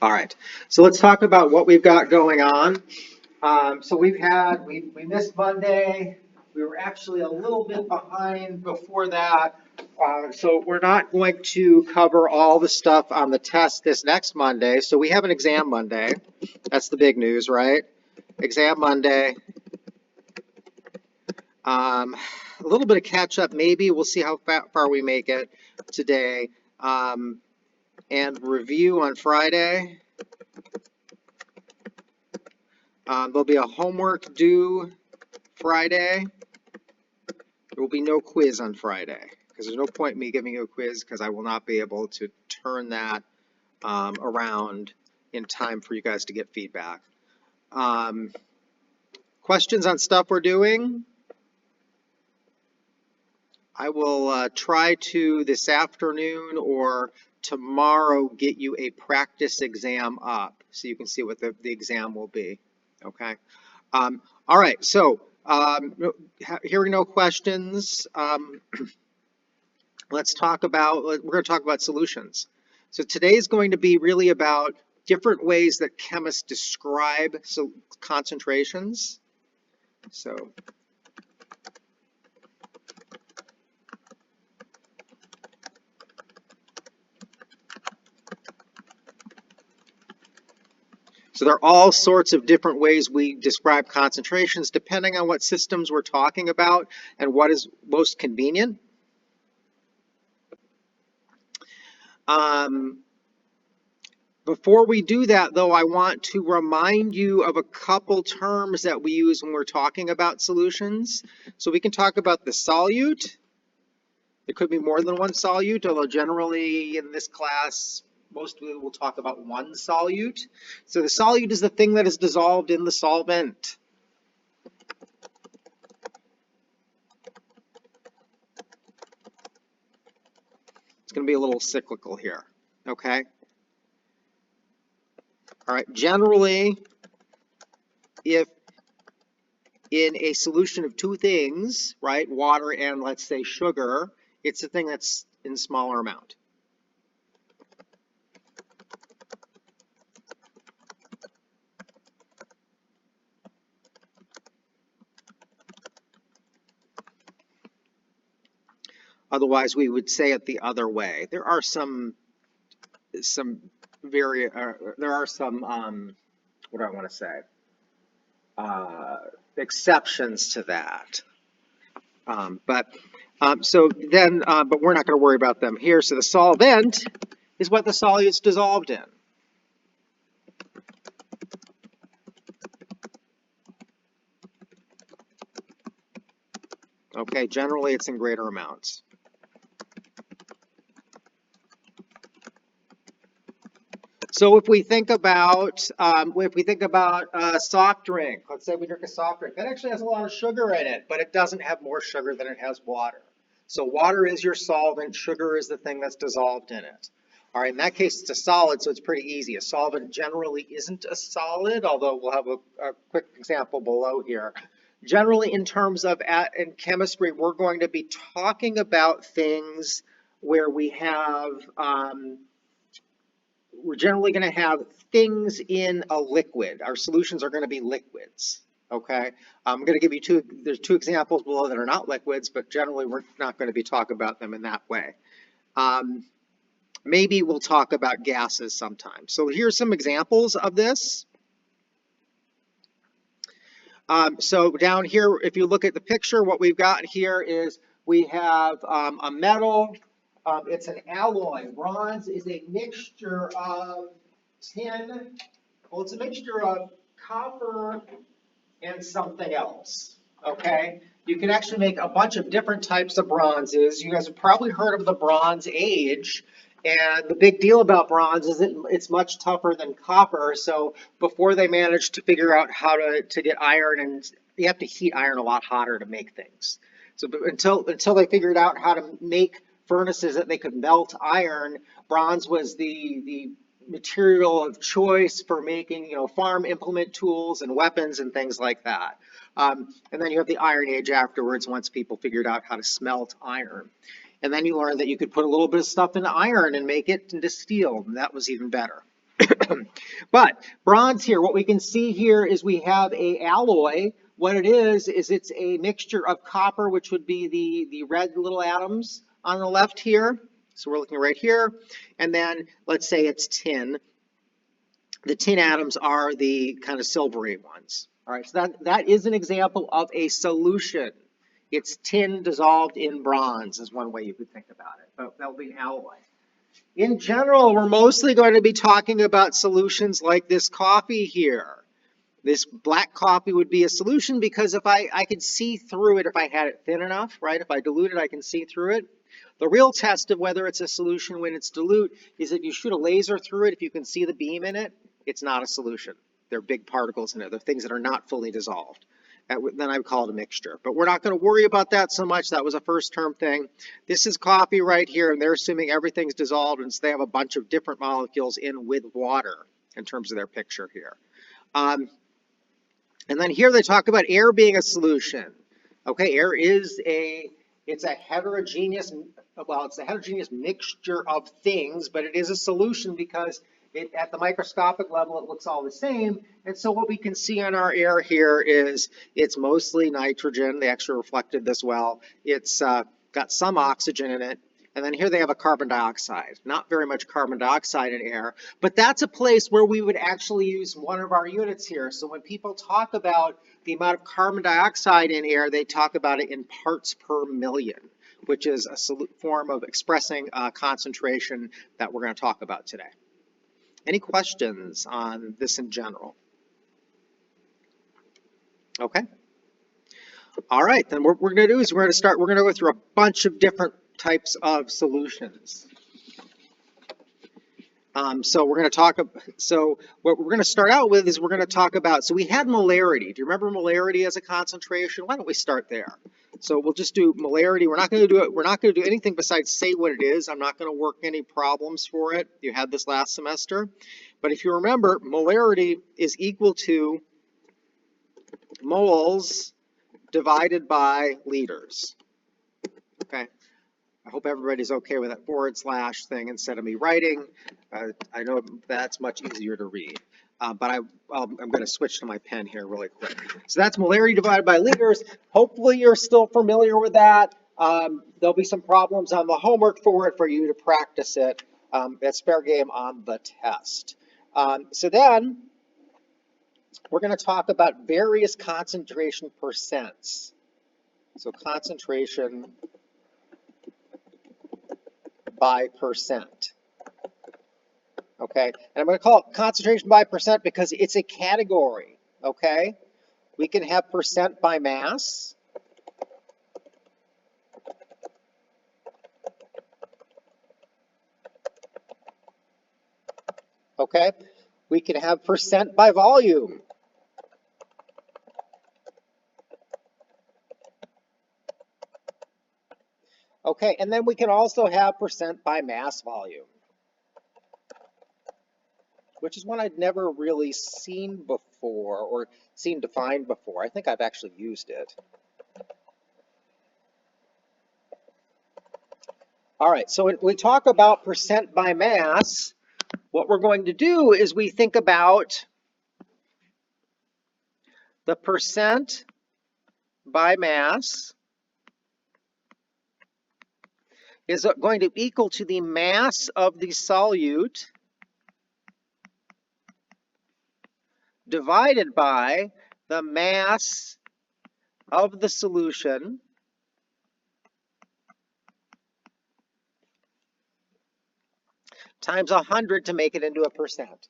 All right, so let's talk about what we've got going on. So we missed Monday. We were actually a little bit behind before that. So we're not going to cover all the stuff on the test this next Monday. So we have an exam Monday. That's the big news, right? Exam Monday. A little bit of catch up, maybe. We'll see how far we make it today. And review on Friday. There'll be a homework due Friday. There will be no quiz on Friday because there's no point in me giving you a quiz because I will not be able to turn that around in time for you guys to get feedback. Questions on stuff we're doing? I will try to this afternoon or tomorrow get you a practice exam up so you can see what the exam will be. Okay. All right. So hearing no questions, we're going to talk about solutions. So today is going to be really about different ways that chemists describe concentrations. So there are all sorts of different ways we describe concentrations depending on what systems we're talking about and what is most convenient. Before we do that, though, I want to remind you of a couple terms that we use when we're talking about solutions. So we can talk about the solute. There could be more than one solute, although generally in this class, most of will talk about one solute. So the solute is the thing that is dissolved in the solvent. It's going to be a little cyclical here, okay? All right, generally, if in a solution of two things, right, water and let's say sugar, it's the thing that's in smaller amount. Otherwise, we would say it the other way. There are some what do I want to say? Exceptions to that. But we're not going to worry about them here. So the solvent is what the solute's dissolved in. Okay, generally it's in greater amounts. So if we think about a soft drink, let's say we drink a soft drink, that actually has a lot of sugar in it, but it doesn't have more sugar than it has water. So water is your solvent, sugar is the thing that's dissolved in it. All right, in that case, it's a solid, so it's pretty easy. A solvent generally isn't a solid, although we'll have a quick example below here. Generally, in terms of in chemistry, we're going to be talking about things where we have we're generally going to have things in a liquid. Our solutions are going to be liquids, okay? I'm going to give you there's two examples below that are not liquids, but generally we're not going to be talking about them in that way. Maybe we'll talk about gases sometime. So here's some examples of this. So down here, if you look at the picture, what we've got here is we have a metal. It's an alloy. Bronze is a mixture of tin. Well, it's a mixture of copper and something else. Okay? You can actually make a bunch of different types of bronzes. You guys have probably heard of the Bronze Age. And the big deal about bronze is it's much tougher than copper. So before they managed to figure out how to get iron, and you have to heat iron a lot hotter to make things. So until they figured out how to make furnaces that they could melt iron, bronze was the material of choice for making, farm implement tools and weapons and things like that. And then you have the Iron Age afterwards, once people figured out how to smelt iron. And then you learn that you could put a little bit of stuff into iron and make it into steel, and that was even better. But bronze here, what we can see here is we have a alloy. What it is it's a mixture of copper, which would be the red little atoms on the left here. So we're looking right here. And then let's say it's tin. The tin atoms are the kind of silvery ones. All right, so that is an example of a solution. It's tin dissolved in bronze is one way you could think about it, but that'll be an alloy. In general, we're mostly going to be talking about solutions like this coffee here. This black coffee would be a solution because if I could see through it if I had it thin enough, right? If I dilute it, I can see through it. The real test of whether it's a solution when it's dilute is if you shoot a laser through it, if you can see the beam in it, it's not a solution. There are big particles in it. They're things that are not fully dissolved. Then I would call it a mixture. But we're not going to worry about that so much. That was a first term thing. This is coffee right here, and they're assuming everything's dissolved, and so they have a bunch of different molecules in with water in terms of their picture here. And then here they talk about air being a solution. Okay, air is it's a heterogeneous, well, it's a heterogeneous mixture of things, but it is a solution because at the microscopic level, it looks all the same. And so what we can see on our air here is it's mostly nitrogen. They actually reflected this well. It's got some oxygen in it. And then here they have a carbon dioxide. Not very much carbon dioxide in air, but that's a place where we would actually use one of our units here. So when people talk about the amount of carbon dioxide in air, they talk about it in parts per million, which is a form of expressing concentration that we're going to talk about today. Any questions on this in general? Okay. All right, then what we're going to do is we're going to go through a bunch of different types of solutions. So we're going to talk. So what we're going to start out with is we're going to talk about. So we had molarity. Do you remember molarity as a concentration? Why don't we start there? So we'll just do molarity. We're not going to do it. We're not going to do anything besides say what it is. I'm not going to work any problems for it. You had this last semester, but if you remember, molarity is equal to moles divided by liters. Okay. I hope everybody's okay with that / thing instead of me writing. I know that's much easier to read, but I'm going to switch to my pen here really quick. So that's molarity divided by liters. Hopefully you're still familiar with that. There'll be some problems on the homework for it for you to practice it. That's fair game on the test. So then we're going to talk about various concentration percents. So concentration by percent. Okay, and I'm going to call it concentration by percent because it's a category. Okay, we can have percent by mass. Okay, we can have percent by volume. Okay, and then we can also have percent by mass volume, which is one I'd never really seen before or seen defined before. I think I've actually used it. All right, so when we talk about percent by mass, what we're going to do is we think about the percent by mass is going to equal to the mass of the solute divided by the mass of the solution times 100 to make it into a percent.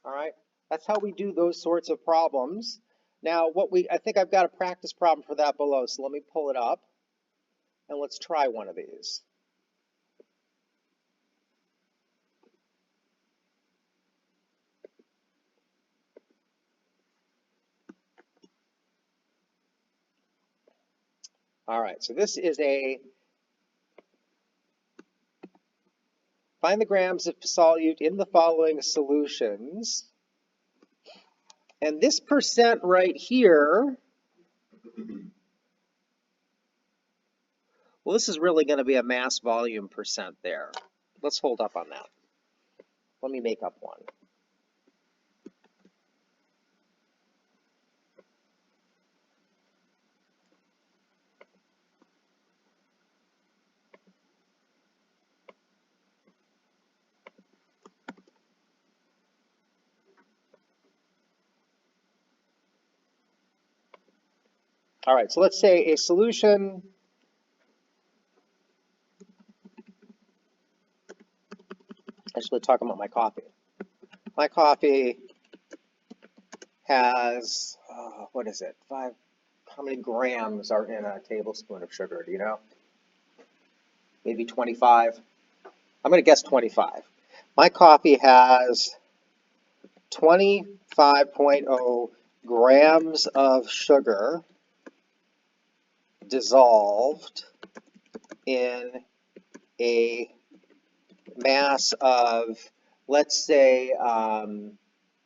All right, that's how we do those sorts of problems. Now, I think I've got a practice problem for that below, so let me pull it up and let's try one of these. All right, so this is find the grams of solute in the following solutions. And this percent right here, well, this is really going to be a mass volume percent there. Let's hold up on that. Let me make up one. All right, so let's say a solution actually talking about my coffee. My coffee has, what is it, how many grams are in a tablespoon of sugar, do you know? Maybe 25? I'm going to guess 25. My coffee has 25.0 grams of sugar dissolved in a mass of, let's say,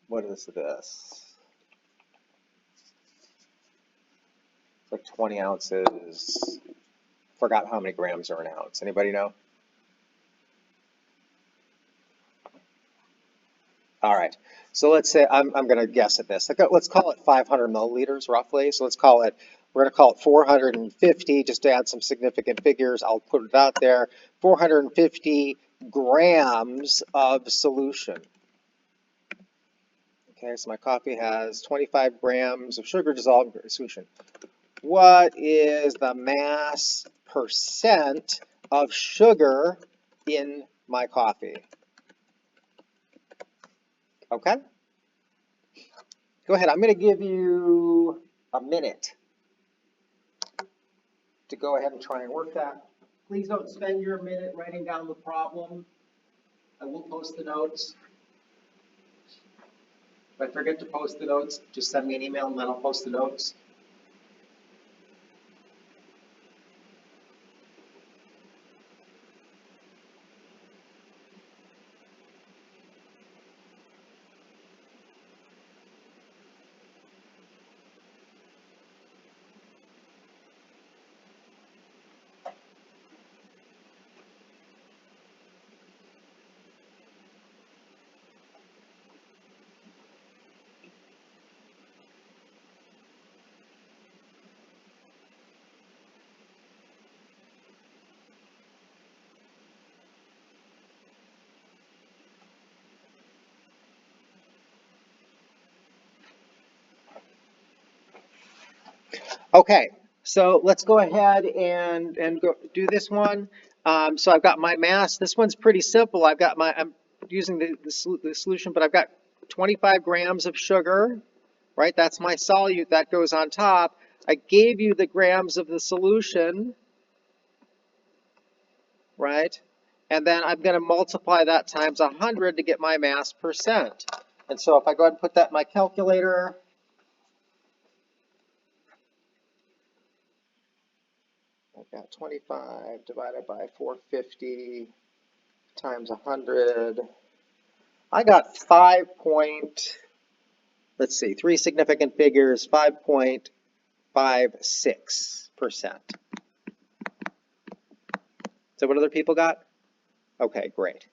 what is this? It's like 20 ounces. Forgot how many grams are an ounce. Anybody know? All right. So let's say I'm going to guess at this. Let's call it 500 milliliters roughly. So we're going to call it 450 just to add some significant figures. I'll put it out there. 450 grams of solution. Okay, so my coffee has 25 grams of sugar dissolved in solution. What is the mass percent of sugar in my coffee? Okay? Go ahead. I'm going to give you a minute to go ahead and try and work that. Please don't spend your minute writing down the problem. I will post the notes. If I forget to post the notes, just send me an email and then I'll post the notes. Okay, so let's go ahead and go do this one. So I've got my mass. This one's pretty simple. I'm using the solution, but I've got 25 grams of sugar, right? That's my solute that goes on top. I gave you the grams of the solution, right? And then I'm going to multiply that times 100 to get my mass percent. And so if I go ahead and put that in my calculator, I've got 25 divided by 450 times 100. I got 3 significant figures, 5.56%. So what other people got? Okay, great.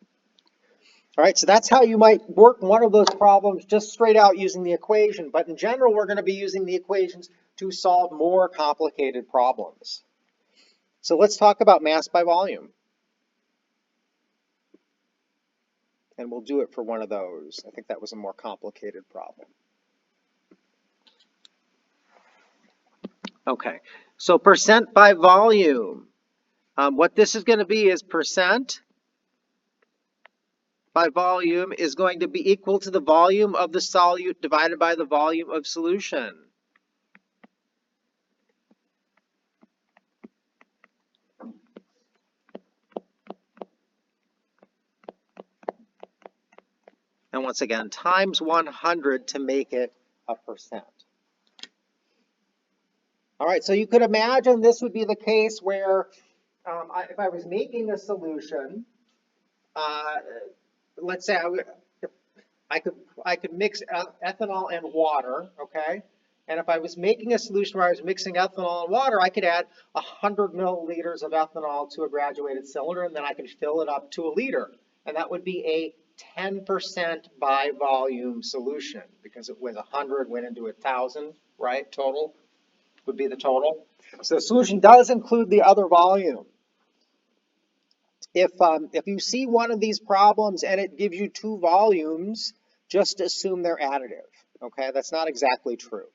All right, so that's how you might work one of those problems just straight out using the equation. But in general, we're going to be using the equations to solve more complicated problems. So let's talk about mass by volume. And we'll do it for one of those. I think that was a more complicated problem. Okay, so percent by volume. What this is going to be is percent by volume is going to be equal to the volume of the solute divided by the volume of solution. And once again, times 100 to make it a percent. All right, so you could imagine this would be the case where if I was making a solution, let's say I could mix ethanol and water, okay? And if I was making a solution where I was mixing ethanol and water, I could add 100 milliliters of ethanol to a graduated cylinder, and then I could fill it up to a liter. And that would be a 10% by volume solution, because it was 100, went into 1,000, right? Total would be the total. So the solution does include the other volume. If you see one of these problems and it gives you two volumes, just assume they're additive, okay? That's not exactly true.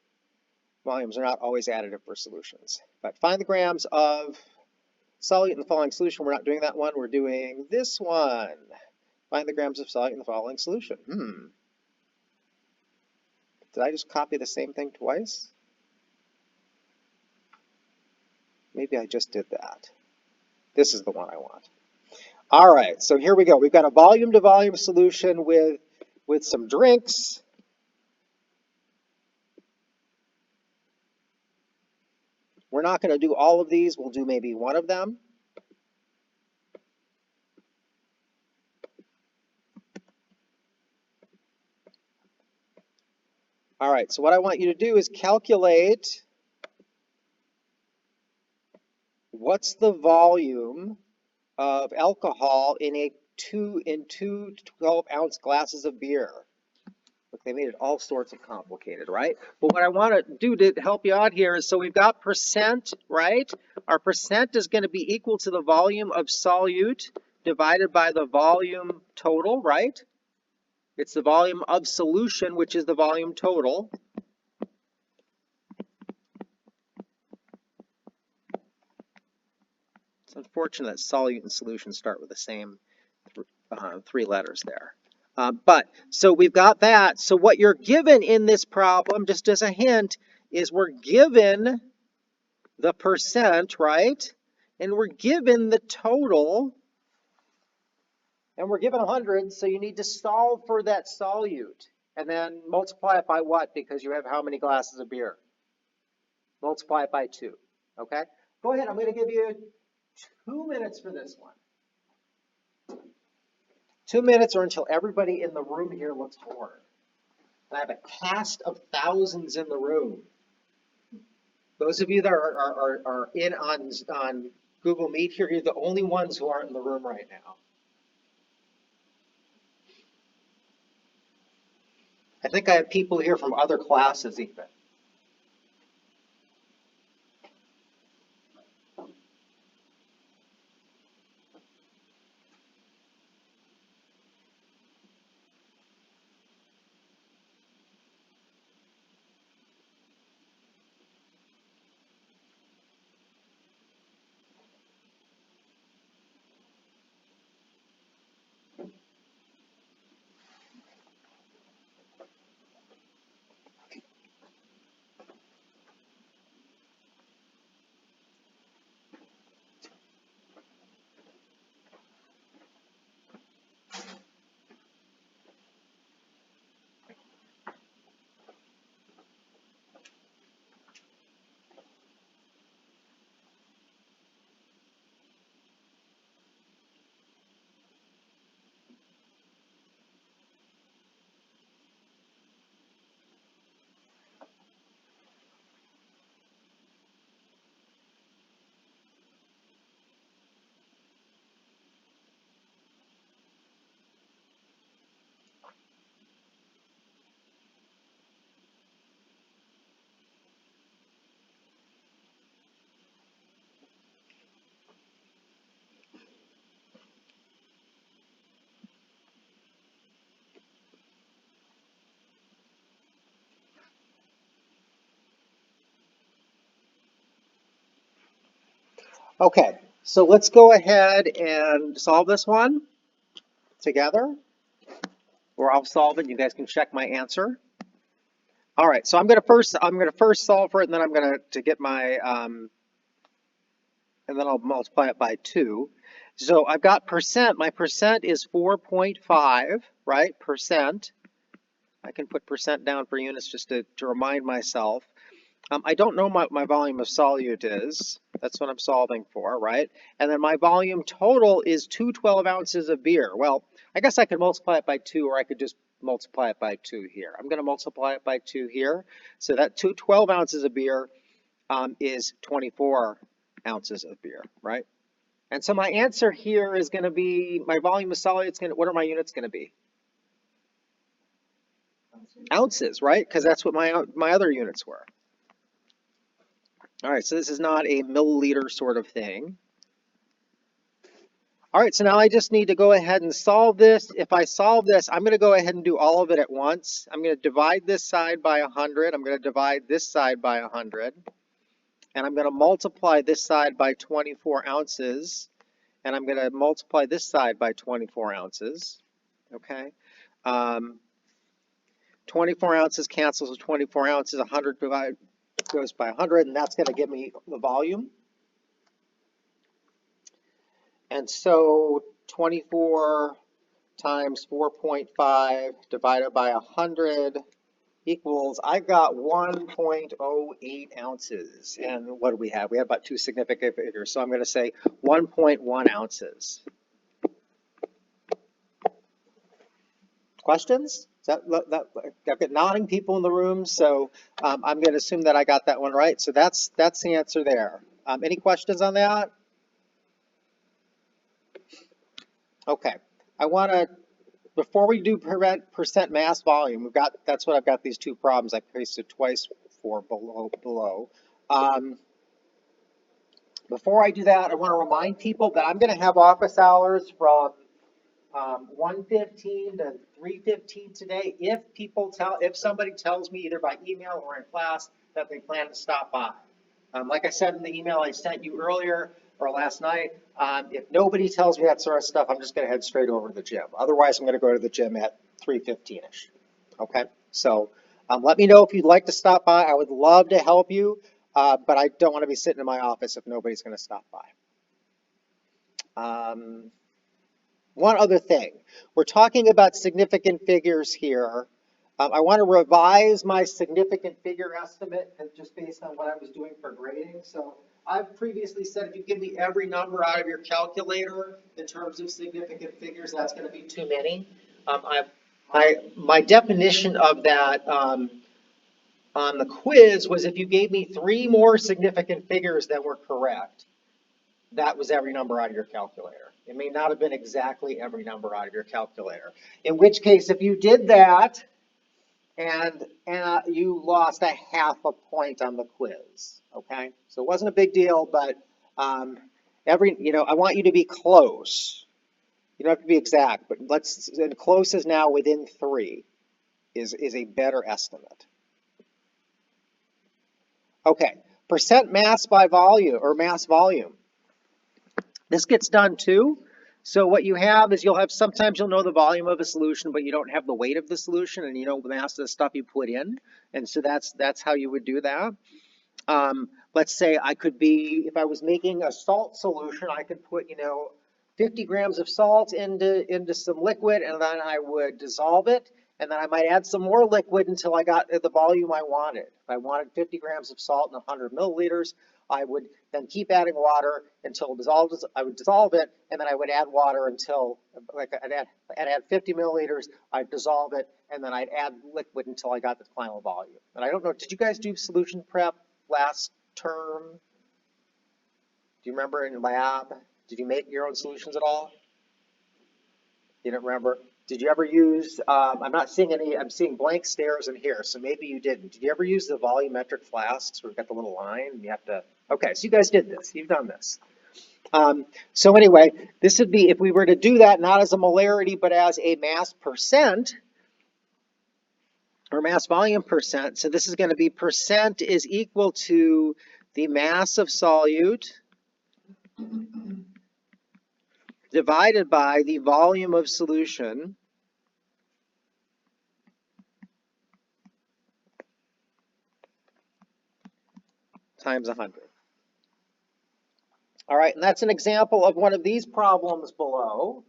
Volumes are not always additive for solutions. But find the grams of solute in the following solution. We're not doing that one, we're doing this one. Find the grams of solute in the following solution. Did I just copy the same thing twice? Maybe I just did that. This is the one I want. All right, so here we go. We've got a volume-to-volume solution with some drinks. We're not going to do all of these. We'll do maybe one of them. All right, so what I want you to do is calculate what's the volume of alcohol in two 12-ounce glasses of beer. Look, they made it all sorts of complicated, right? But what I want to do to help you out here is, so we've got percent, right? Our percent is going to be equal to the volume of solute divided by the volume total, right? It's the volume of solution, which is the volume total. It's unfortunate that solute and solution start with the same three letters there. So we've got that. So what you're given in this problem, just as a hint, is we're given the percent, right? And we're given the total. And we're given 100, so you need to solve for that solute. And then multiply it by what? Because you have how many glasses of beer? Multiply it by 2. Okay? Go ahead. I'm going to give you 2 minutes for this one. 2 minutes or until everybody in the room here looks bored. And I have a cast of thousands in the room. Those of you that are in on Google Meet here, you're the only ones who aren't in the room right now. I think I have people here from other classes even. Okay, so let's go ahead and solve this one together. Or I'll solve it. You guys can check my answer. All right, so I'm gonna first solve for it, and then I'm gonna get my and then I'll multiply it by 2. So I've got percent. My percent is 4.5, right? Percent. I can put percent down for units just to remind myself. I don't know what my volume of solute is. That's what I'm solving for, right? And then my volume total is 2 12 ounces of beer. Well, I guess I could multiply it by 2, or I could just multiply it by 2 here. I'm going to multiply it by 2 here. So that 2 12 ounces of beer is 24 ounces of beer, right? And so my answer here is going to be, my volume of solute, what are my units going to be? Ounces, right? Because that's what my other units were. All right, so this is not a milliliter sort of thing. All right, so now I just need to go ahead and solve this. If I solve this, I'm going to go ahead and do all of it at once. I'm going to divide this side by 100. I'm going to divide this side by 100. And I'm going to multiply this side by 24 ounces. And I'm going to multiply this side by 24 ounces. Okay. 24 ounces cancels with 24 ounces. 100 goes by 100, and that's going to give me the volume. And so 24 times 4.5 divided by 100 equals, I got 1.08 ounces. And what do we have? We have about two significant figures. So I'm going to say 1.1 ounces. Questions? I've got nodding people in the room, so I'm going to assume that I got that one right. So that's the answer there. Any questions on that? Okay. I want to, before we do percent mass volume, that's what I've got these two problems I pasted twice for below. Before I do that, I want to remind people that I'm going to have office hours from 1:15 to 3:15 today. If somebody tells me either by email or in class that they plan to stop by. Like I said in the email I sent you earlier or last night, if nobody tells me that sort of stuff, I'm just going to head straight over to the gym. Otherwise, I'm going to go to the gym at 3:15ish. Okay, so let me know if you'd like to stop by. I would love to help you, but I don't want to be sitting in my office if nobody's going to stop by. One other thing, we're talking about significant figures here. I want to revise my significant figure estimate just based on what I was doing for grading. So I've previously said if you give me every number out of your calculator in terms of significant figures, that's going to be too many. My definition of that on the quiz was if you gave me 3 more significant figures that were correct, that was every number out of your calculator. It may not have been exactly every number out of your calculator. In which case, if you did that and you lost a half a point on the quiz, okay? So it wasn't a big deal, but I want you to be close. You don't have to be exact, but and close is now within 3 is a better estimate. Okay, percent mass by volume or mass volume. This gets done too. So what you have is sometimes you'll know the volume of a solution, but you don't have the weight of the solution and you know the mass of the stuff you put in. And so that's how you would do that. Let's say if I was making a salt solution, I could put, 50 grams of salt into some liquid, and then I would dissolve it. And then I might add some more liquid until I got the volume I wanted. If I wanted 50 grams of salt and 100 milliliters, I would then keep adding water until it dissolved. I would dissolve it, and then I would add water until, I'd add 50 milliliters, I'd dissolve it, and then I'd add liquid until I got the final volume. And I don't know, did you guys do solution prep last term? Do you remember in lab? Did you make your own solutions at all? You don't remember? Did you ever use, I'm not seeing any, I'm seeing blank stares in here, so maybe you didn't. Did you ever use the volumetric flasks where we've got the little line and you have to, okay, so you guys did this, you've done this. So anyway, this would be, if we were to do that not as a molarity, but as a mass percent, or mass volume percent, so this is going to be percent is equal to the mass of solute divided by the volume of solution times 100. All right, and that's an example of one of these problems below.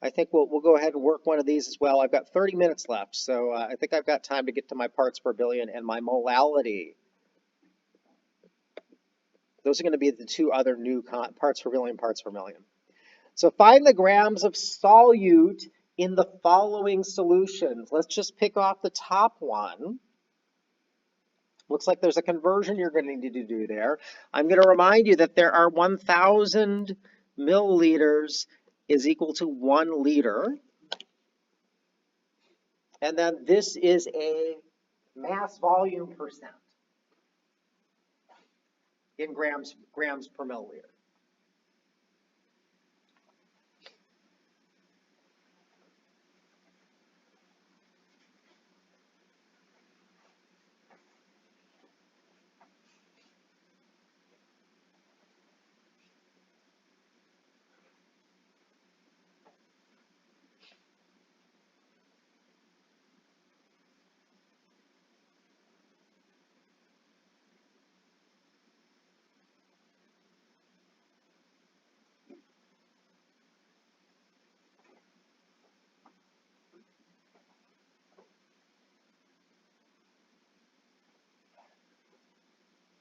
I think we'll go ahead and work one of these as well. I've got 30 minutes left, so I think I've got time to get to my parts per billion and my molality. Those are going to be the two other new parts per billion, parts per million. So find the grams of solute in the following solutions. Let's just pick off the top one. Looks like there's a conversion you're going to need to do there. I'm going to remind you that there are 1,000 milliliters is equal to 1 liter. And then this is a mass volume percent in grams per milliliter.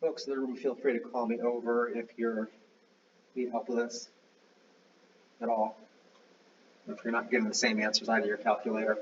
Folks in the room, feel free to call me over if you need help with this at all. If you're not getting the same answers out of your calculator.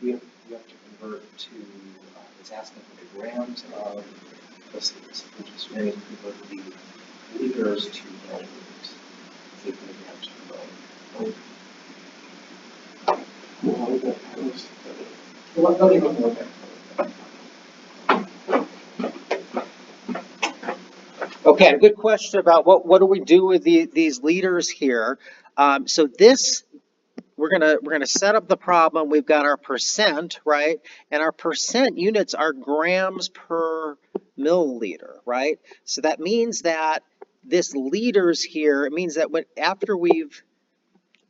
We have to convert to, it's asking for the grams of liquids, which is very convert the liters to milliliters. So you can grams per milliliter. Okay, a good question about what do we do with these liters here. So this, we're gonna set up the problem. We've got our percent, right? And our percent units are grams per milliliter, right? So that means that this liters here, it means that after we've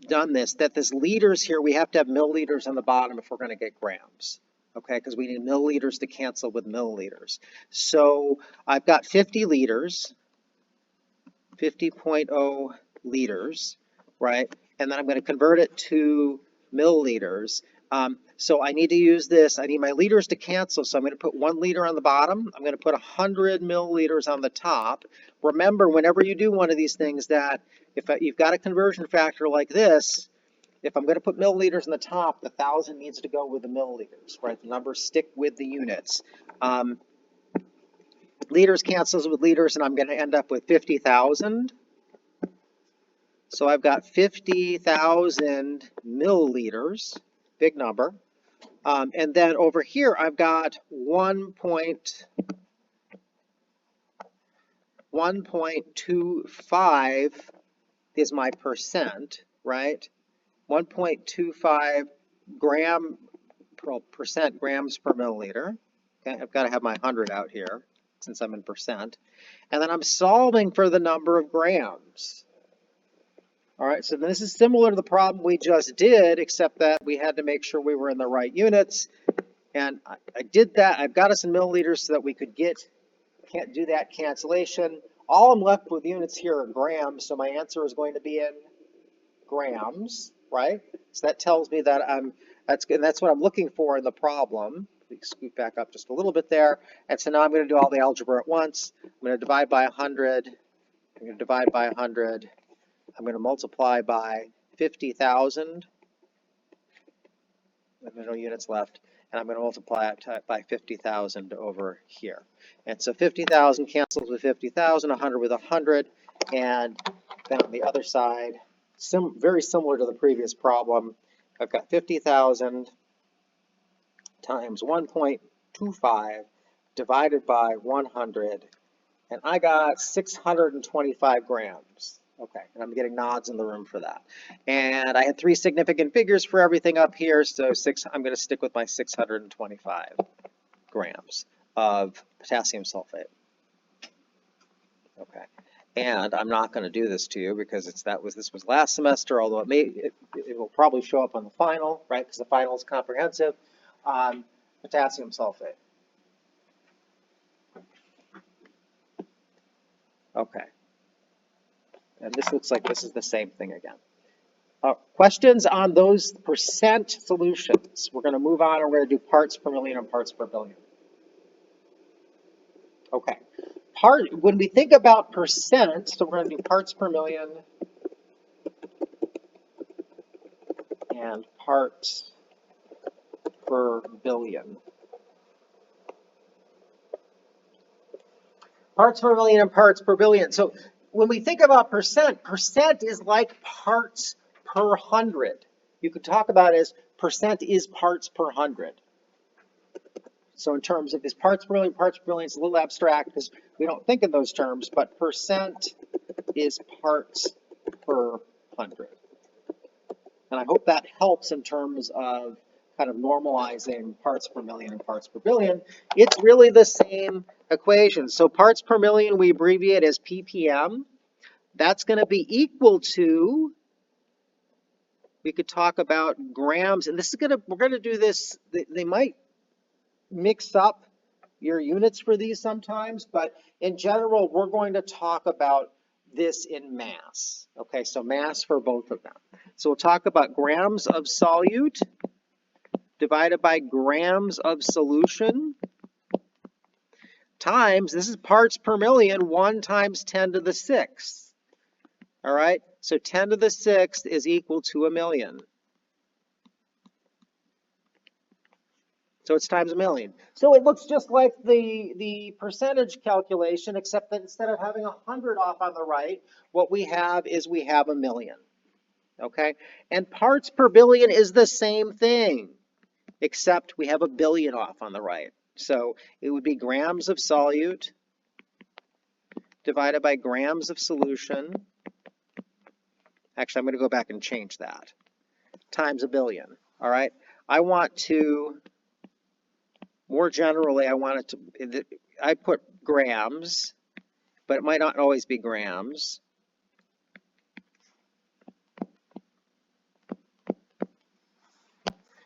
done this, that this liters here, we have to have milliliters on the bottom if we're gonna get grams. Okay, because we need milliliters to cancel with milliliters. So I've got 50 liters. 50.0 liters, right? And then I'm going to convert it to milliliters. So I need to use this. I need my liters to cancel. So I'm going to put 1 liter on the bottom. I'm going to put 100 milliliters on the top. Remember, whenever you do one of these things, that if you've got a conversion factor like this, if I'm going to put milliliters on the top, the 1,000 needs to go with the milliliters, right? The numbers stick with the units. Liters cancels with liters, and I'm going to end up with 50,000. So I've got 50,000 milliliters, big number. And then over here, I've got 1.25 is my percent, right? 1.25 percent grams per milliliter. Okay, I've got to have my 100 out here since I'm in percent. And then I'm solving for the number of grams. All right, so this is similar to the problem we just did, except that we had to make sure we were in the right units. And I did that. I've got us in milliliters so that we could can't do that cancellation. All I'm left with units here are grams, so my answer is going to be in grams, right? So that tells me that that's what I'm looking for in the problem. We scoot back up just a little bit there. And so now I'm going to do all the algebra at once. I'm going to divide by 100. I'm going to divide by 100. I'm going to multiply by 50,000. no units left, and I'm going to multiply it by 50,000 over here. And so 50,000 cancels with 50,000, 100 with 100, and then on the other side, very similar to the previous problem, I've got 50,000 times 1.25 divided by 100, and I got 625 grams. Okay, and I'm getting nods in the room for that. And I had 3 significant figures for everything up here, so I'm going to stick with my 625 grams of potassium sulfate. Okay, and I'm not going to do this to you because this was last semester, although it will probably show up on the final, right? Because the final is comprehensive. Potassium sulfate. Okay. And this looks like this is the same thing again. Questions on those percent solutions? We're going to move on and we're going to do parts per million and parts per billion. Okay. When we think about percent, so we're going to do parts per million and parts per billion. Parts per million and parts per billion. So when we think about percent is like parts per 100. You could talk about it as percent is parts per 100. So in terms of is parts per million, it's a little abstract because we don't think in those terms, but percent is parts per 100. And I hope that helps in terms of kind of normalizing parts per million and parts per billion. It's really the same equation. So parts per million we abbreviate as ppm. That's going to be equal to, we could talk about grams, and we're going to do this, they might mix up your units for these sometimes, but in general, we're going to talk about this in mass. Okay, so mass for both of them. So we'll talk about grams of solute divided by grams of solution times, this is parts per million, 1 times 10 to the 6th. All right, so 10 to the 6th is equal to 1,000,000. So it's times 1,000,000. So it looks just like the percentage calculation, except that instead of having 100 off on the right, what we have is we have 1,000,000. Okay, and parts per billion is the same thing, except we have 1,000,000,000 off on the right. So it would be grams of solute divided by grams of solution. Actually, I'm going to go back and change that. Times 1,000,000,000. All right, I want to, more generally, I put grams, but it might not always be grams.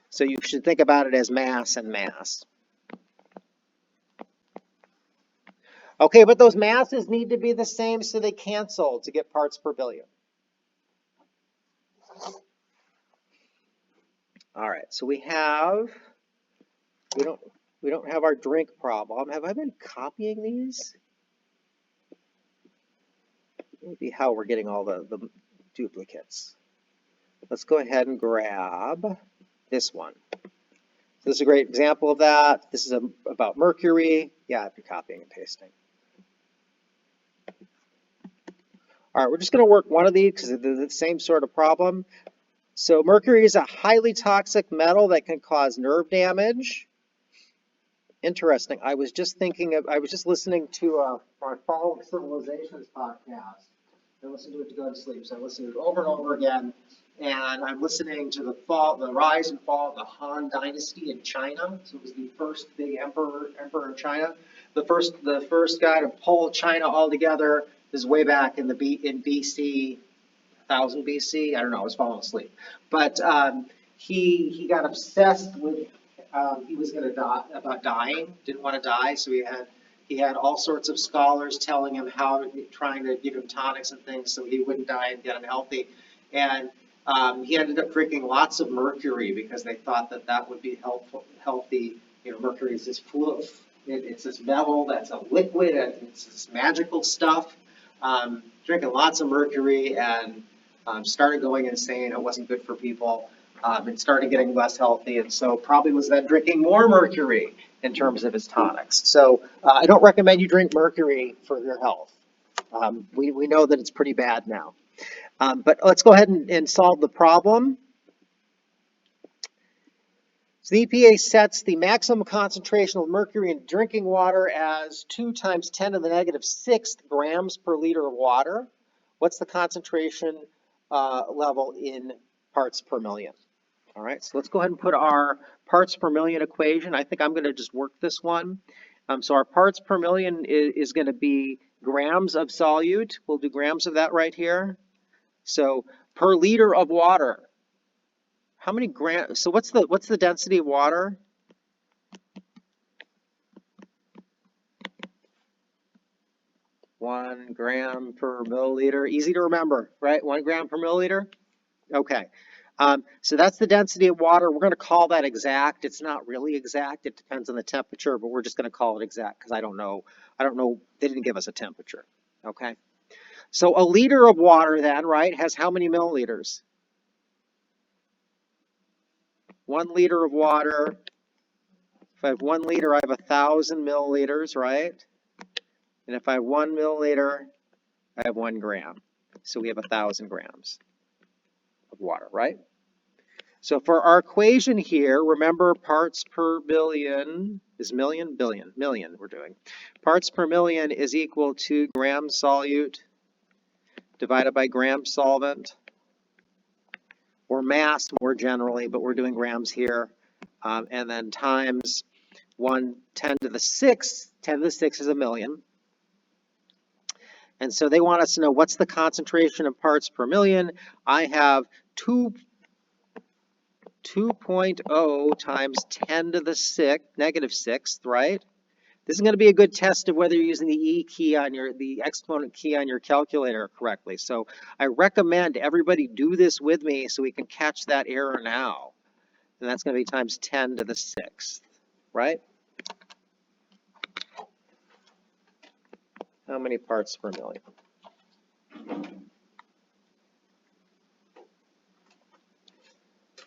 So you should think about it as mass and mass. Okay, but those masses need to be the same so they cancel to get parts per billion. All right, so we don't have our drink problem. Have I been copying these? Maybe how we're getting all the duplicates. Let's go ahead and grab this one. So this is a great example of that. This is about mercury. Yeah, if you're copying and pasting. All right, we're just going to work one of these because they're the same sort of problem. So mercury is a highly toxic metal that can cause nerve damage. Interesting. I was just listening to our Fall of Civilizations podcast. I listened to it to go to sleep, so I listened to it over and over again. And I'm listening to the rise and fall of the Han Dynasty in China. So it was the first big emperor in China. The first guy to pull China all together is way back in BC, 1000 BC. I don't know. I was falling asleep, but he got obsessed with. He was going to die about dying. Didn't want to die, so he had all sorts of scholars telling him trying to give him tonics and things so he wouldn't die and get unhealthy. And he ended up drinking lots of mercury because they thought that would be healthy. You know, mercury is this it's this metal that's a liquid and it's this magical stuff. Drinking lots of mercury and started going insane. It wasn't good for people. and started getting less healthy, and so probably was then drinking more mercury in terms of his tonics. So I don't recommend you drink mercury for your health. We know that it's pretty bad now. But let's go ahead and solve the problem. So the EPA sets the maximum concentration of mercury in drinking water as 2 × 10⁻⁶ grams per liter of water. What's the concentration level in parts per million? All right, so let's go ahead and put our parts per million equation. I think I'm going to just work this one. So our parts per million is going to be grams of solute. We'll do grams of that right here. So per liter of water, how many grams? So what's the density of water? One gram per milliliter. Easy to remember, right? 1 gram per milliliter. Okay. So that's the density of water. We're going to call that exact. It's not really exact. It depends on the temperature, but we're just going to call it exact because I don't know. They didn't give us a temperature. Okay. So a liter of water then, right, has how many milliliters? 1 liter of water. If I have 1 liter, I have 1,000 milliliters, right? And if I have 1 milliliter, I have 1 gram. So we have 1,000 grams of water, right? So for our equation here, remember parts per billion is million, billion, million we're doing. Parts per million is equal to gram solute divided by gram solvent, or mass more generally, but we're doing grams here, and then times 1 10⁶. 10⁶ is a million. And so they want us to know what's the concentration of parts per million. I have 2.0 times 10⁻⁶, right? This is going to be a good test of whether you're using the the exponent key on your calculator correctly. So I recommend everybody do this with me so we can catch that error now. And that's going to be times 10⁶, right? How many parts per million?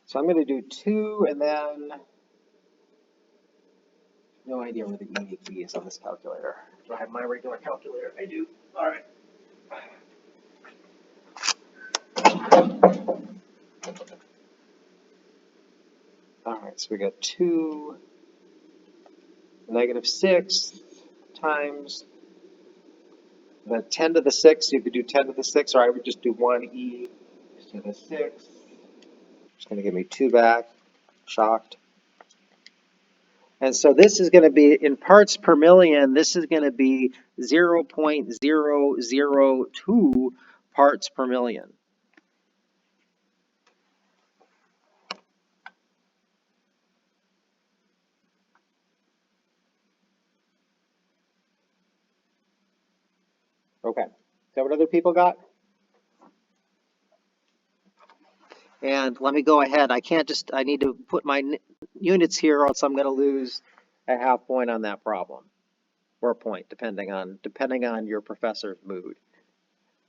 So I'm going to do 2 and then, no idea where the E key is on this calculator. Do I have my regular calculator? I do. All right. All right, so we got 2 -6 times the 10⁶. You could do 10⁶, or I would just do 1e to the 6. It's going to give me 2 back. Shocked. And so this is going to be, in parts per million, this is going to be 0.002 parts per million. Okay. Is that what other people got? And let me go ahead. I need to put my units here, or else I'm going to lose a half point on that problem, or a point, depending on your professor's mood.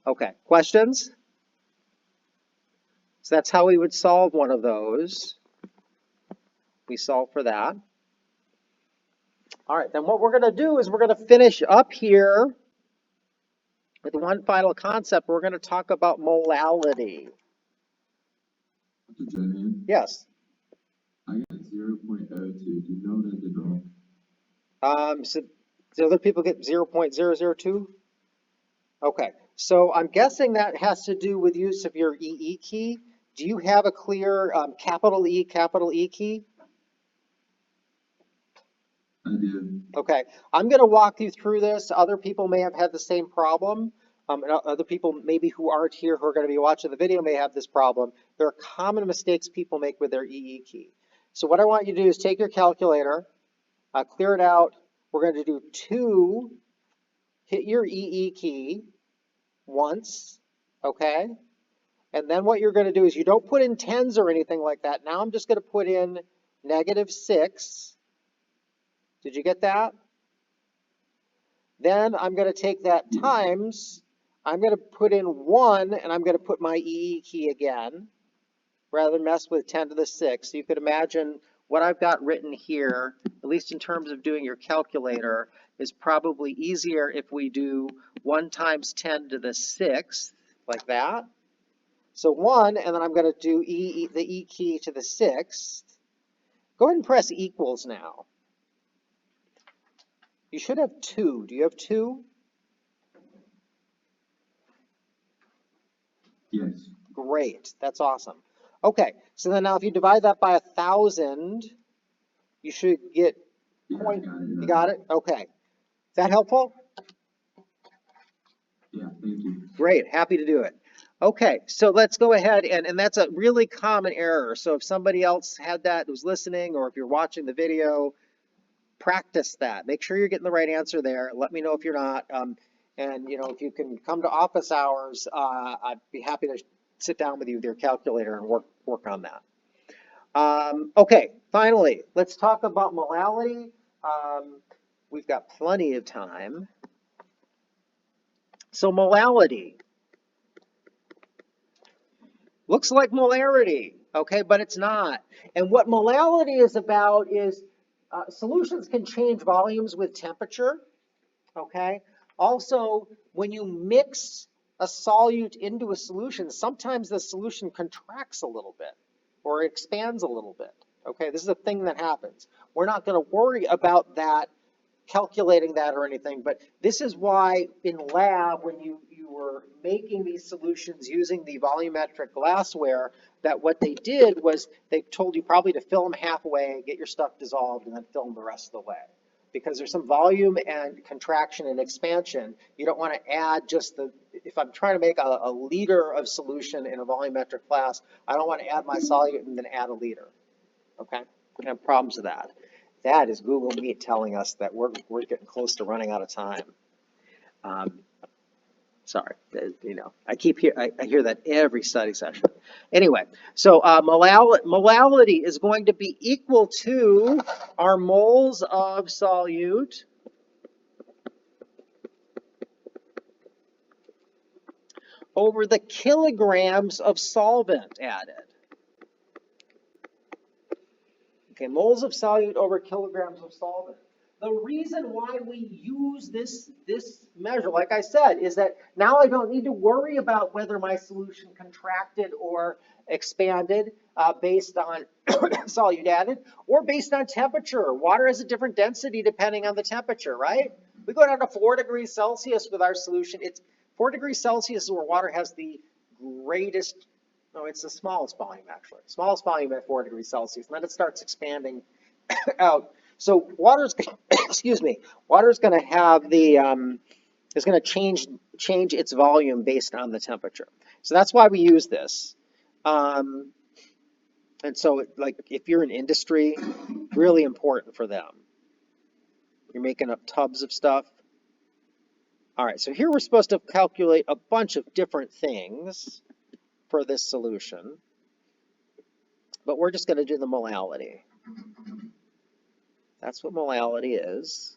Okay, questions? So that's how we would solve one of those. We solve for that. All right, then what we're going to do is we're going to finish up here with one final concept. We're going to talk about molality. Yes. I got 0.02. Do you know that the draw? So do other people get 0.002? Okay, so I'm guessing that has to do with use of your EE key. Do you have a clear capital E key? I do. Okay, I'm going to walk you through this. Other people may have had the same problem. And other people maybe who aren't here who are going to be watching the video may have this problem. There are common mistakes people make with their EE key. So what I want you to do is take your calculator, clear it out. We're going to do 2, hit your EE key once, okay? And then what you're going to do is you don't put in tens or anything like that. Now I'm just going to put in -6. Did you get that? Then I'm going to take that times, I'm going to put in 1, and I'm going to put my EE key again. rather than mess with 10 to the 6. So you could imagine what I've got written here, at least in terms of doing your calculator, is probably easier if we do 1 times 10 to the 6th, like that. So 1, and then I'm going to do the E key to the 6th. Go ahead and press equals now. You should have 2. Do you have 2? Yes. Great. That's awesome. Okay, so then now if you divide that by 1,000, you should get Yeah, I point. got it. You got it? Okay. Is that helpful? Yeah, thank you. Great. Happy to do it. Okay, so let's go ahead and that's a really common error. So if somebody else had that who's listening, or if you're watching the video, practice that. Make sure you're getting the right answer there. Let me know if you're not. And you know, if you can come to office hours, I'd be happy to sit down with you with your calculator and work on that. Okay, finally, let's talk about molality. We've got plenty of time. So molality looks like molarity, okay, but it's not. And what molality is about is solutions can change volumes with temperature, okay? Also, when you mix a solute into a solution, sometimes the solution contracts a little bit or expands a little bit, okay? This is a thing that happens. We're not going to worry about that, calculating that or anything, but this is why in lab, when you were making these solutions using the volumetric glassware, that what they did was they told you probably to fill them halfway, get your stuff dissolved, and then fill them the rest of the way. Because there's some volume and contraction and expansion. You don't want to add just if I'm trying to make a liter of solution in a volumetric glass, I don't want to add my solute and then add a liter. Okay? We have problems with that. That is Google Meet telling us that we're getting close to running out of time. Sorry, you know, I hear that every study session. Anyway, so molality is going to be equal to our moles of solute over the kilograms of solvent added. Okay, moles of solute over kilograms of solvent. The reason why we use this measure, like I said, is that now I don't need to worry about whether my solution contracted or expanded based on solute added or based on temperature. Water has a different density depending on the temperature, right? We go down to 4 degrees Celsius with our solution. It's 4 degrees Celsius is where water has the greatest, no, it's the smallest volume actually. Smallest volume at 4 degrees Celsius, and then it starts expanding out. So water's, excuse me, water's going to have the, is going to change its volume based on the temperature. So that's why we use this. And so, like, if you're in industry, really important for them. You're making up tubs of stuff. All right, so here we're supposed to calculate a bunch of different things for this solution, but we're just going to do the molality. That's what molality is.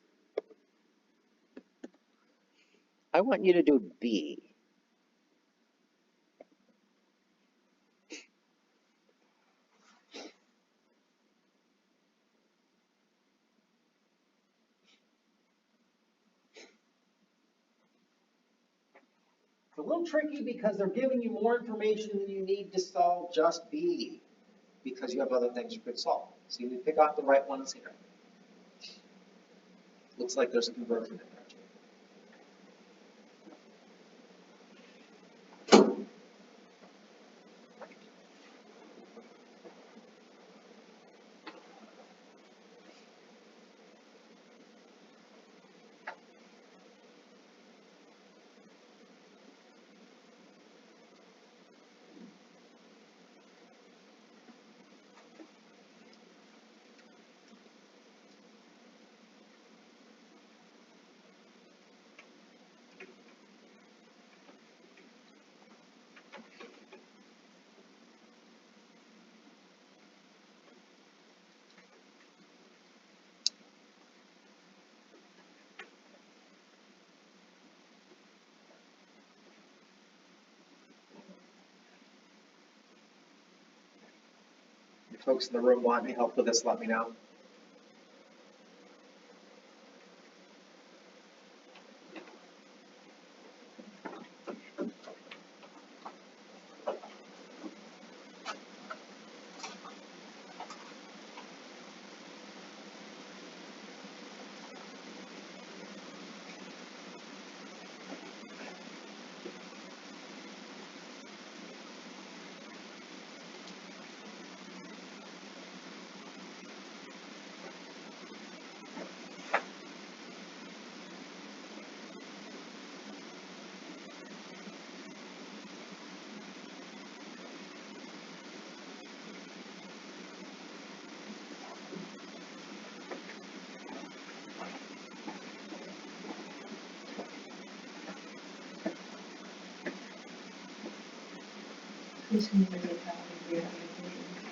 I want you to do B. It's a little tricky because they're giving you more information than you need to solve just B, because you have other things you could solve. So you need to pick out the right ones here. Looks like there's a conversion in there too. Folks in the room want any help with this, let me know.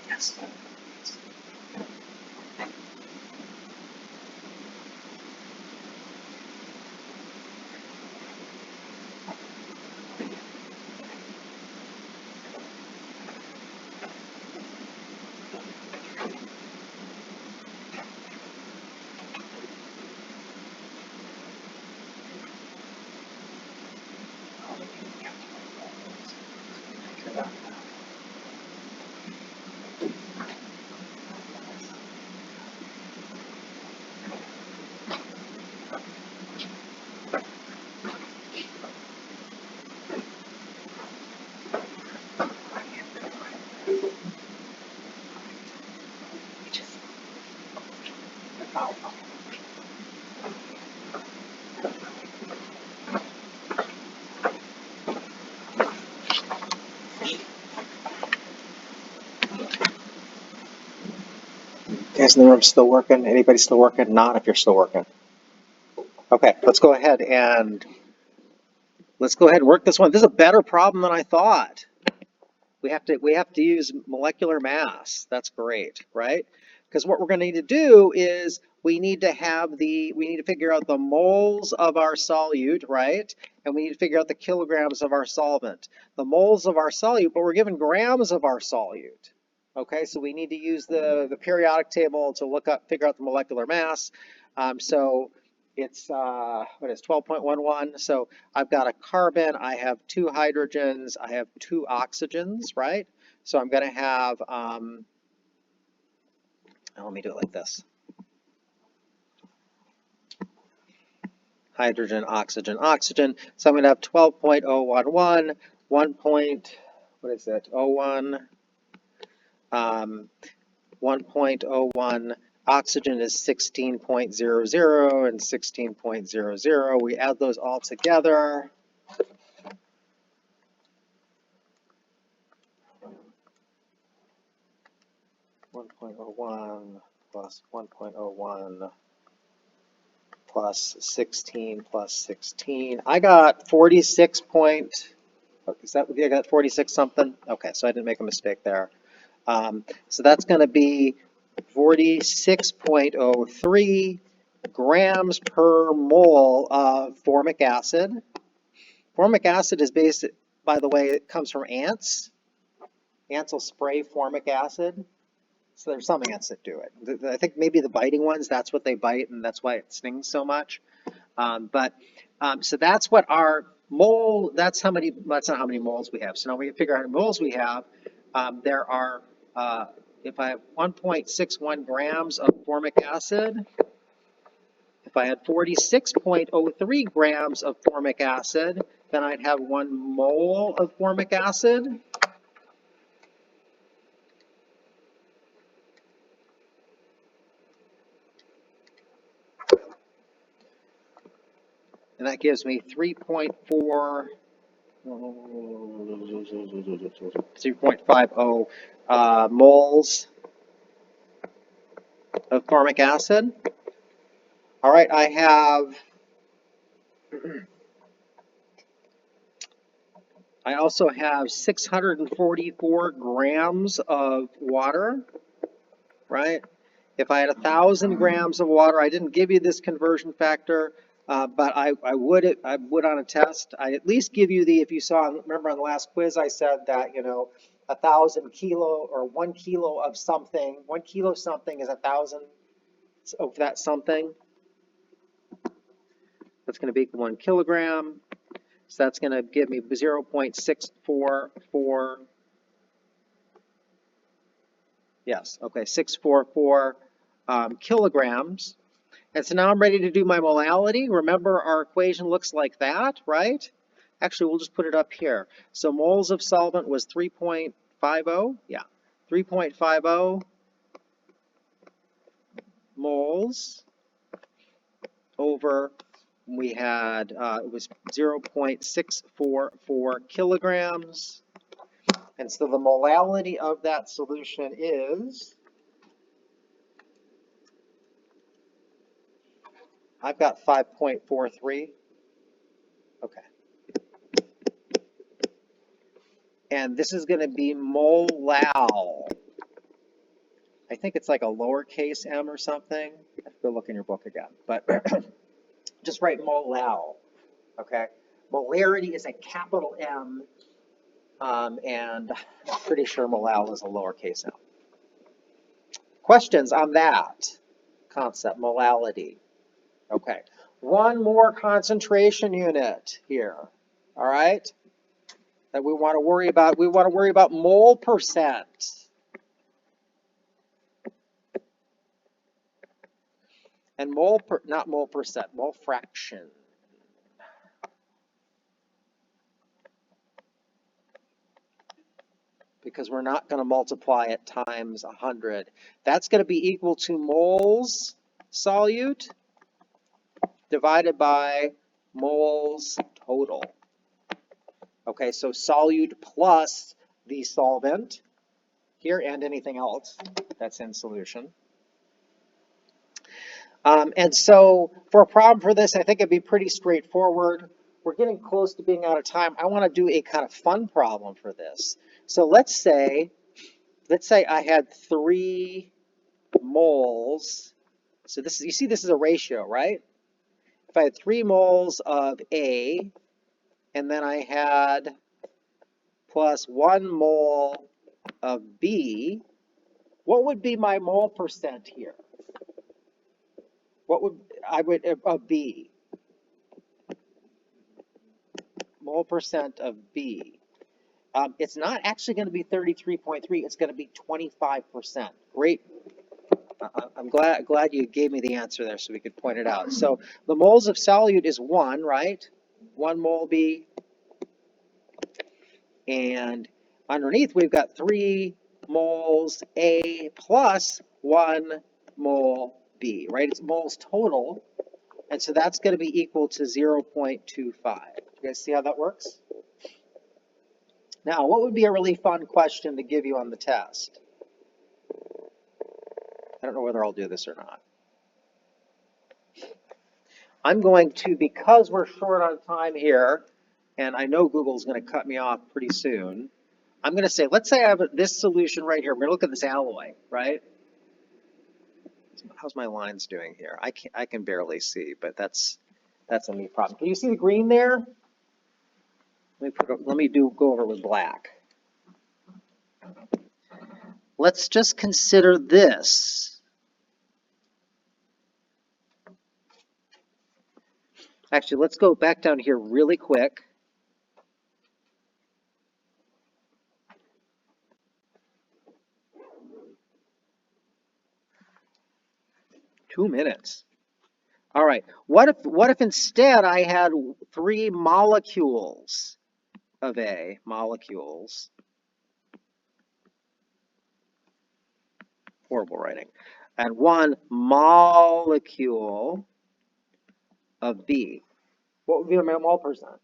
Yes. Guys in the room still working? Anybody still working? Not if you're still working. Okay, let's go ahead and work this one. This is a better problem than I thought. We have to use molecular mass. That's great, right? Because what we're going to need to do is we need to figure out the moles of our solute, right? And we need to figure out the kilograms of our solvent. The moles of our solute, but we're given grams of our solute. Okay, so we need to use the periodic table to figure out the molecular mass. So it's what is 12.11. So I've got a carbon, I have 2 hydrogens, I have 2 oxygens, right? So I'm going to have, let me do it like this. Hydrogen, oxygen, oxygen. So I'm going to have 12.011, 1.01, oxygen is 16.00 and 16.00. We add those all together. 1.01 plus 1.01 plus 16 plus 16. I got 46 point, is that, I got 46 something? Okay, so I didn't make a mistake there. So that's going to be 46.03 grams per mole of formic acid. Formic acid is based, by the way, it comes from ants. Ants will spray formic acid. So there's some ants that do it. I think maybe the biting ones, that's what they bite, and that's why it stings so much. So that's what our mole, that's not how many moles we have. So now we can figure out how many moles we have. There are, if I have 1.61 grams of formic acid, if I had 46.03 grams of formic acid, then I'd have 1 mole of formic acid. And that gives me 3.50 moles of formic acid. All right, I also have 644 grams of water, right? If I had 1,000 grams of water, I didn't give you this conversion factor, but I would on a test. I at least give you if you saw, remember on the last quiz I said that, 1,000 kilo or 1 kilo of something. 1 kilo something is 1,000 of that something. That's going to be 1 kilogram. So that's going to give me 0.644. Yes, okay, 644 kilograms. And so now I'm ready to do my molality. Remember, our equation looks like that, right? Actually, we'll just put it up here. So moles of solvent was 3.50. Yeah, 3.50 moles over, we had, it was 0.644 kilograms. And so the molality of that solution is, I've got 5.43. Okay. And this is going to be molal. I think it's like a lowercase m or something. I have to go look in your book again. But just write molal. Okay. Molarity is a capital M. And I'm pretty sure molal is a lowercase m. Questions on that concept, molality? Okay. One more concentration unit here. All right. That we want to worry about. We want to worry about mole percent. And not mole percent, mole fraction. Because we're not going to multiply it times 100. That's going to be equal to moles solute divided by moles total. Okay, so solute plus the solvent here and anything else that's in solution. And so for a problem for this, I think it'd be pretty straightforward. We're getting close to being out of time. I want to do a kind of fun problem for this. So let's say I had 3 moles. So this is, you see this is a ratio, right? If I had 3 moles of A, and then I had plus 1 mole of B, what would be my mole percent here? What would of B? Mole percent of B. It's not actually going to be 33.3. It's going to be 25%. Great. I'm glad you gave me the answer there so we could point it out. So the moles of solute is 1, right? 1 mole B. And underneath we've got 3 moles A plus 1 mole B, right? It's moles total. And so that's going to be equal to 0.25. You guys see how that works? Now, what would be a really fun question to give you on the test? I don't know whether I'll do this or not. I'm going to, because we're short on time here, and I know Google's going to cut me off pretty soon, I'm going to say, let's say I have this solution right here. We're going to look at this alloy, right? How's my lines doing here? I can barely see, but that's a me problem. Can you see the green there? Let me go over with black. Let's just consider this. Actually, let's go back down here really quick. Two minutes. All right. What if instead I had 3 molecules of A, molecules. Horrible writing. And 1 molecule of B. What would be my mole percent?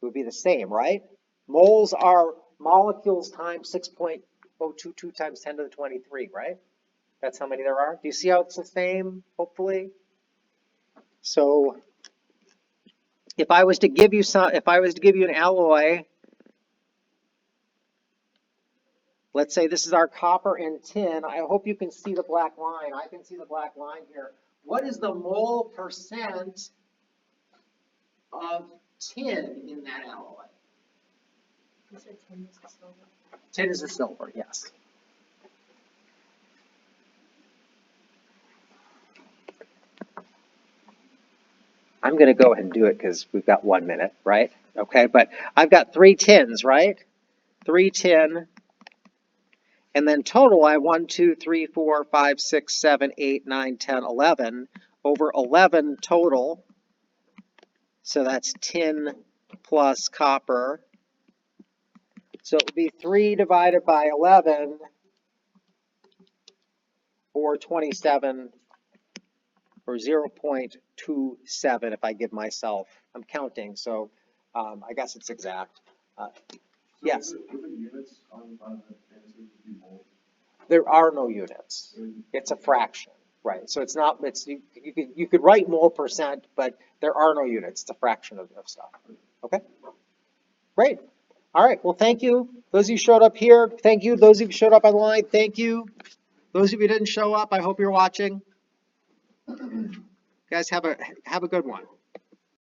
It would be the same, right? Moles are molecules times 6.022 times 10 to the 23, right? That's how many there are. Do you see how it's the same, hopefully? So if I was to give you an alloy, let's say this is our copper and tin. I hope you can see the black line. I can see the black line here. What is the mole percent of tin in that alloy. You said 10 is the silver. Tin is the silver, yes. I'm going to go ahead and do it because we've got 1 minute, right? Okay, but I've got 3 tins, right? 3 tin. And then total, I have 1, 2, 3, 4, 5, 6, 7, 8, 9, 10, 11. Over 11 total. So that's tin plus copper. So it would be 3 divided by 11, or 27, or 0.27 if I give myself, I'm counting, so I guess it's exact. Yes. Would the units on the answer be moles? There are no units. It's a fraction, right? So it's not, you could write mole percent, but there are no units. It's a fraction of stuff. Okay? Great. All right. Well, thank you. Those of you who showed up here, thank you. Those of you who showed up online, thank you. Those of you who didn't show up, I hope you're watching. Guys, have a good one.